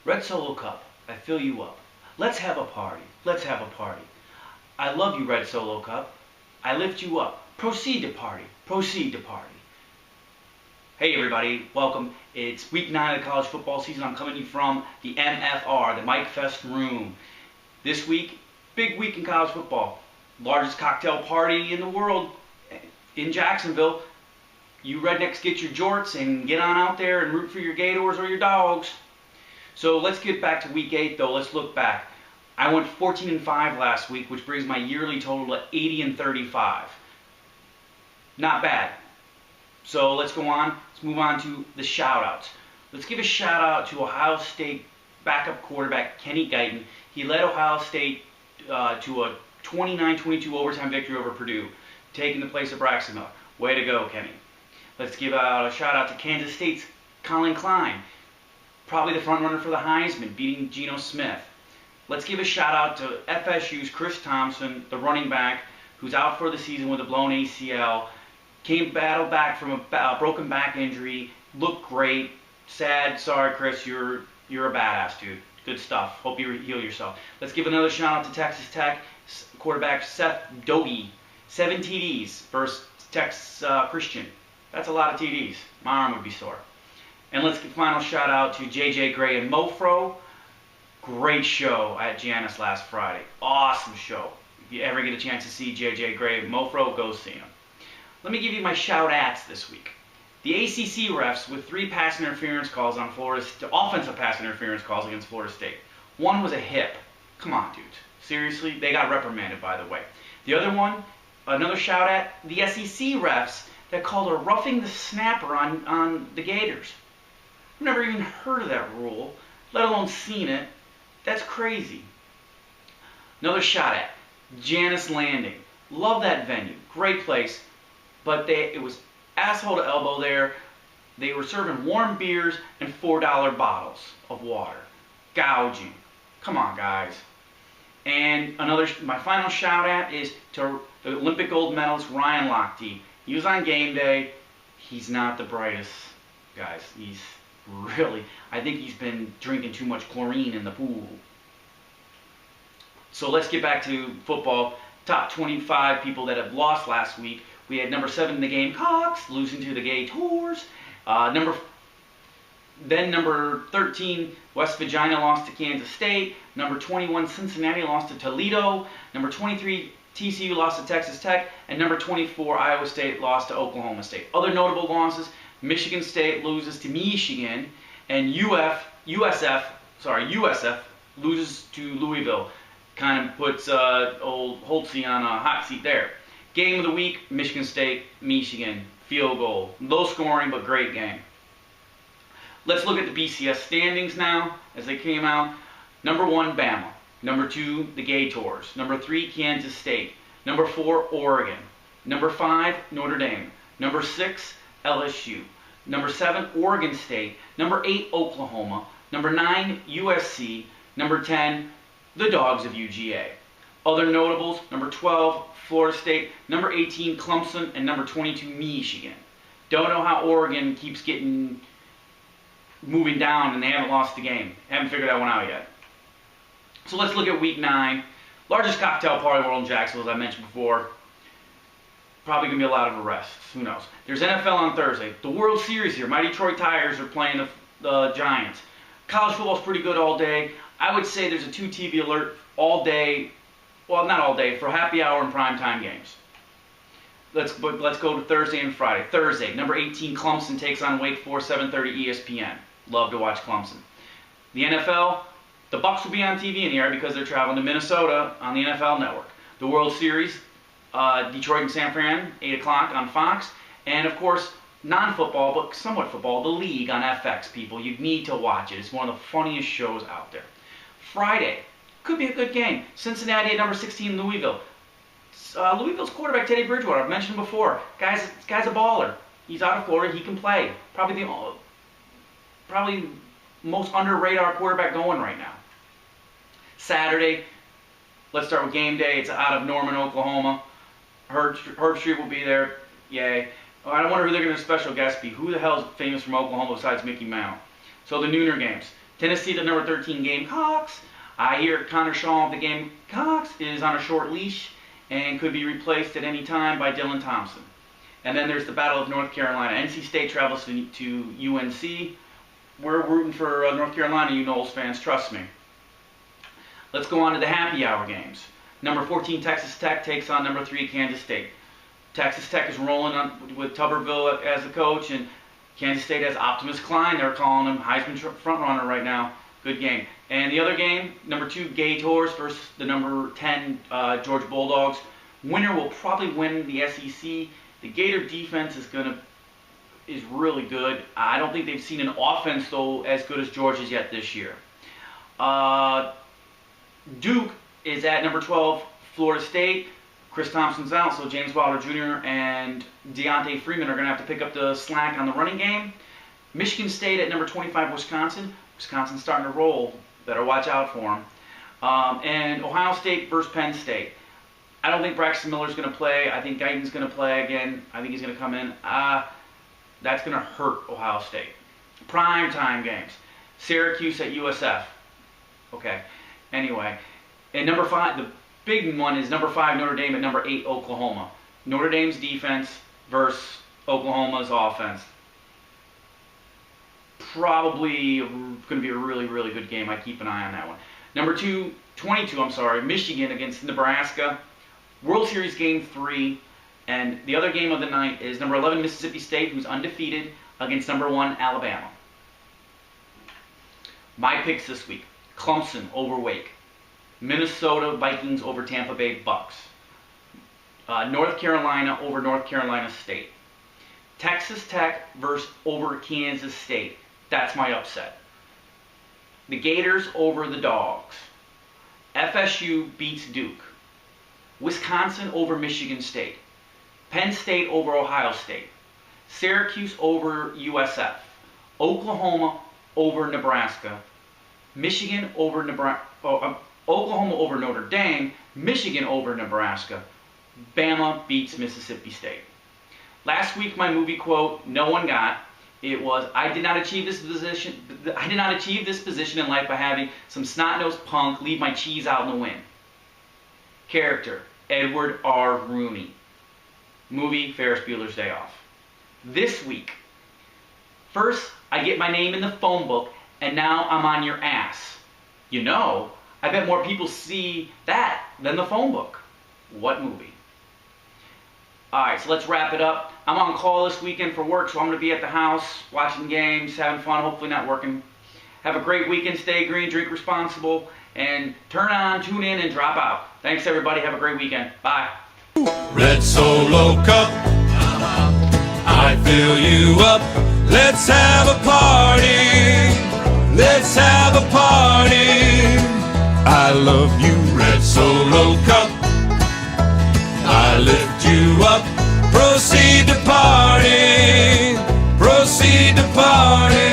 Red Solo Cup, I fill you up. Let's have a party. Let's have a party. I love you, Red Solo Cup. I lift you up. Proceed to party. Proceed to party. Hey everybody, welcome. It's week 9 of the college football season. I'm coming to you from the MFR, the Mike Fest room. This week, big week in college football. Largest cocktail party in the world in Jacksonville. You rednecks get your jorts and get on out there and root for your Gators or your Dogs. So let's get back to week 8 though. Let's look back. I went 14-5 last week, which brings my yearly total to 80-35. Not bad. So let's go on. Let's move on to the shout-outs. Let's give a shout-out to Ohio State backup quarterback Kenny Guyton. He led Ohio State to a 29-22 overtime victory over Purdue, taking the place of Braxton Miller. Way to go, Kenny. Let's give out a shout-out to Kansas State's Colin Klein, probably the front runner for the Heisman, beating Geno Smith. Let's give a shout-out to FSU's Chris Thompson, the running back, who's out for the season with a blown ACL. Battled back from a broken back injury. Looked great. Sad. Sorry, Chris. You're a badass, dude. Good stuff. Hope you heal yourself. Let's give another shout-out to Texas Tech quarterback Seth Dogie. 7 TDs versus Texas Christian. That's a lot of TDs. My arm would be sore. And let's give a final shout-out to JJ Gray and Mofro. Great show at Giannis last Friday. Awesome show. If you ever get a chance to see JJ Gray and Mofro, go see him. Let me give you my shout-outs this week. The ACC refs with 3 pass interference calls on offensive pass interference calls against Florida State. One was a hip. Come on, dude. Seriously? They got reprimanded, by the way. The other one, another shout-out, the SEC refs that called a roughing the snapper on the Gators. I've never even heard of that rule, let alone seen it. That's crazy. Another shout-out, Janice Landing. Love that venue. Great place. But it was asshole to elbow there. They were serving warm beers and $4 bottles of water. Gouging. Come on, guys. And my final shout out is to the Olympic gold medalist Ryan Lochte. He was on game day. He's not the brightest, guys. I think he's been drinking too much chlorine in the pool. So let's get back to football. Top 25 people that have lost last week. We had number 7 in the Gamecocks losing to the Gators. Number 13, West Virginia lost to Kansas State. Number 21, Cincinnati lost to Toledo. Number 23, TCU lost to Texas Tech. And number 24, Iowa State lost to Oklahoma State. Other notable losses, Michigan State loses to Michigan. And USF loses to Louisville. Kind of puts old Holtzy on a hot seat there. Game of the week, Michigan State, Michigan, field goal. Low scoring, but great game. Let's look at the BCS standings now as they came out. Number 1, Bama. Number 2, the Gators. Number 3, Kansas State. Number 4, Oregon. Number 5, Notre Dame. Number 6, LSU. Number 7, Oregon State. Number 8, Oklahoma. Number 9, USC. Number 10, the Dogs of UGA. Other notables, number 12, Florida State, number 18, Clemson, and number 22, Michigan. Don't know how Oregon keeps moving down and they haven't lost the game. Haven't figured that one out yet. So let's look at week 9. Largest cocktail party in the world in Jacksonville, as I mentioned before. Probably going to be a lot of arrests. Who knows? There's NFL on Thursday. The World Series here. My Detroit Tigers are playing the Giants. College football is pretty good all day. I would say there's a 2 TV alert all day. Well, not all day, for happy hour and primetime games. Let's go to Thursday and Friday. Thursday, number 18, Clemson takes on Wake Forest, 7:30 ESPN. Love to watch Clemson. The NFL, the Bucs will be on TV in the area because they're traveling to Minnesota on the NFL Network. The World Series, Detroit and San Fran, 8 o'clock on Fox. And, of course, non-football, but somewhat football, The League on FX, people. You need to watch it. It's one of the funniest shows out there. Friday. Could be a good game. Cincinnati at number 16, Louisville. Louisville's quarterback, Teddy Bridgewater, I've mentioned before. Guy's a baller. He's out of Florida. He can play. Probably most under-radar quarterback going right now. Saturday, let's start with game day. It's out of Norman, Oklahoma. Herb Street will be there. Yay. I wonder who they're going to special guest be. Who the hell is famous from Oklahoma besides Mickey Mouse? So the nooner games. Tennessee the number 13 Gamecocks. I hear Connor Shaw of the Gamecocks is on a short leash and could be replaced at any time by Dylan Thompson. And then there's the Battle of North Carolina. NC State travels to UNC. We're rooting for North Carolina, you Noles fans, trust me. Let's go on to the happy hour games. Number 14 Texas Tech takes on number 3 Kansas State. Texas Tech is rolling on with Tuberville as the coach, and Kansas State has Optimus Klein. They're calling him Heisman frontrunner right now. Good game. And the other game, number 2 Gators versus the number 10 Georgia Bulldogs. Winner will probably win the SEC. The Gator defense is really good. I don't think they've seen an offense though as good as Georgia's yet this year. Duke is at number 12 Florida State. Chris Thompson's out, so James Wilder Jr. and Deontay Freeman are going to have to pick up the slack on the running game. Michigan State at number 25 Wisconsin. Wisconsin's starting to roll. Better watch out for them. And Ohio State versus Penn State. I don't think Braxton Miller's going to play. I think Guyton's going to play again. I think he's going to come in. That's going to hurt Ohio State. Prime time games. Syracuse at USF. Okay. Anyway. And number 5, the big one is number 5 Notre Dame at number 8 Oklahoma. Notre Dame's defense versus Oklahoma's offense. Probably going to be a really, really good game. I keep an eye on that one. Number 22, Michigan against Nebraska. World Series Game 3. And the other game of the night is number 11 Mississippi State, who's undefeated, against number 1 Alabama. My picks this week. Clemson over Wake. Minnesota Vikings over Tampa Bay Bucks. North Carolina over North Carolina State. Texas Tech over Kansas State. That's my upset. The Gators over the Dogs. FSU beats Duke. Wisconsin over Michigan State. Penn State over Ohio State. Syracuse over USF. Oklahoma over Nebraska. Michigan over Oklahoma over Notre Dame. Michigan over Nebraska. Bama beats Mississippi State. Last week, my movie quote, no one got. It was, I did not achieve this position in life by having some snot-nosed punk leave my cheese out in the wind. Character, Edward R. Rooney. Movie, Ferris Bueller's Day Off. This week, first, I get my name in the phone book, and now I'm on your ass. You know, I bet more people see that than the phone book. What movie? Alright, so let's wrap it up. I'm on call this weekend for work, so I'm going to be at the house, watching games, having fun, hopefully not working. Have a great weekend, stay green, drink responsible, and turn on, tune in, and drop out. Thanks everybody, have a great weekend. Bye. Red Solo Cup, I fill you up. Let's have a party. Let's have a party. I love you.